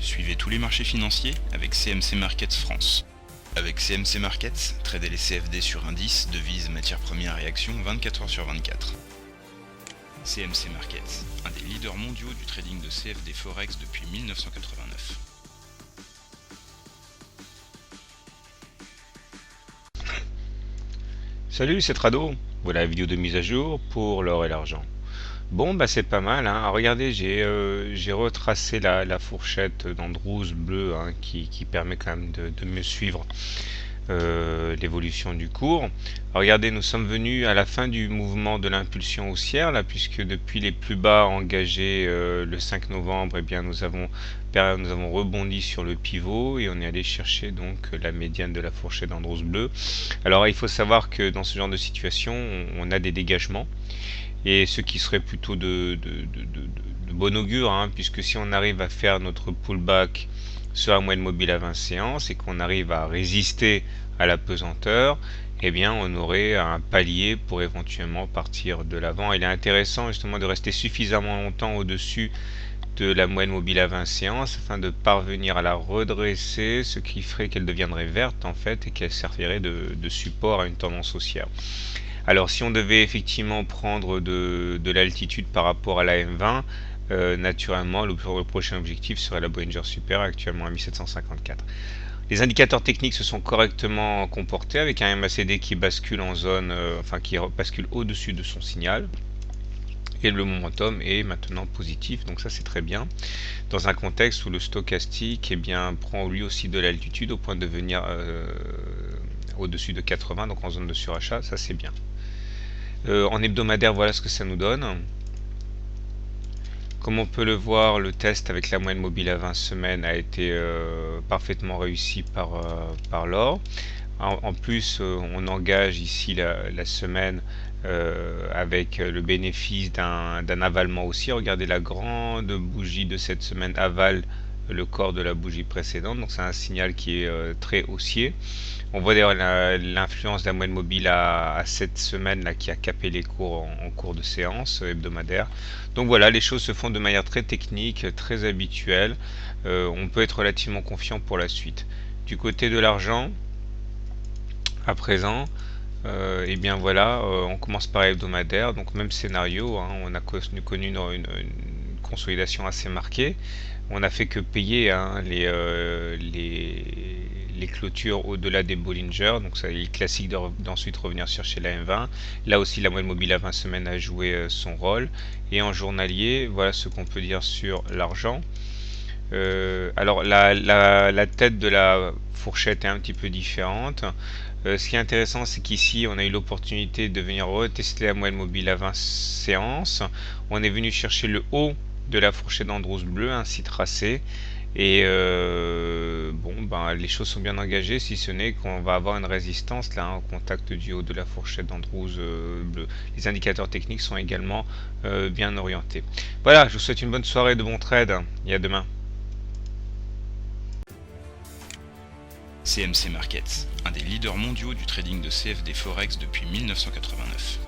Suivez tous les marchés financiers avec CMC Markets France. Avec CMC Markets, tradez les CFD sur indices, devises, matières premières et actions 24 heures sur 24. CMC Markets, un des leaders mondiaux du trading de CFD Forex depuis 1989. Salut, c'est Trado. Voilà la vidéo de mise à jour pour l'or et l'argent. Bon, bah c'est pas mal, hein. Regardez, j'ai retracé la fourchette d'Andrews bleu, hein, qui permet quand même de mieux suivre l'évolution du cours. Alors, regardez, nous sommes venus à la fin du mouvement de l'impulsion haussière, là, puisque depuis les plus bas engagés le 5 novembre, eh bien, nous avons rebondi sur le pivot et on est allé chercher donc la médiane de la fourchette d'Andrews bleu. Alors, il faut savoir que dans ce genre de situation, on a des dégagements. Et ce qui serait plutôt de bon augure, hein, puisque si on arrive à faire notre pullback sur la moyenne mobile à 20 séances et qu'on arrive à résister à la pesanteur, eh bien on aurait un palier pour éventuellement partir de l'avant. Il est intéressant justement de rester suffisamment longtemps au-dessus de la moyenne mobile à 20 séances afin de parvenir à la redresser, ce qui ferait qu'elle deviendrait verte en fait et qu'elle servirait de support à une tendance haussière. Alors si on devait effectivement prendre de l'altitude par rapport à la M20, naturellement le prochain objectif serait la Bollinger Super, actuellement à 1754. Les indicateurs techniques se sont correctement comportés avec un MACD qui bascule en zone, qui bascule au-dessus de son signal. Et le momentum est maintenant positif, donc ça c'est très bien. Dans un contexte où le stochastique prend lui aussi de l'altitude au point de venir au-dessus de 80, donc en zone de surachat, ça c'est bien. En hebdomadaire, voilà ce que ça nous donne. Comme on peut le voir, le test avec la moyenne mobile à 20 semaines a été parfaitement réussi par l'or. En plus, on engage ici la semaine avec le bénéfice d'un avalement aussi. Regardez, la grande bougie de cette semaine avale le corps de la bougie précédente, donc c'est un signal qui est très haussier. On voit d'ailleurs l'influence de la moyenne mobile à cette semaine là qui a capé les cours en cours de séance hebdomadaire. Donc voilà, les choses se font de manière très technique, très habituelle. On peut être relativement confiant pour la suite. Du côté de l'argent, à présent, on commence par hebdomadaire, donc même scénario, hein, on a connu une consolidation assez marquée. On n'a fait que payer, hein, les clôtures au-delà des Bollinger, donc ça il est classique d'ensuite revenir chercher la M20. Là aussi la moyenne mobile à 20 semaines a joué son rôle. Et en journalier, voilà ce qu'on peut dire sur l'argent. Alors la tête de la fourchette est un petit peu différente. Ce qui est intéressant, c'est qu'ici on a eu l'opportunité de venir retester la moyenne mobile à 20 séances. On est venu chercher le haut de la fourchette d'Andrews bleu ainsi tracée. Et les choses sont bien engagées, si ce n'est qu'on va avoir une résistance là, au contact du haut de la fourchette d'Andrews bleu. Les indicateurs techniques sont également bien orientés. Voilà, je vous souhaite une bonne soirée, de bons trades et à demain. CMC Markets, un des leaders mondiaux du trading de CFD Forex depuis 1989.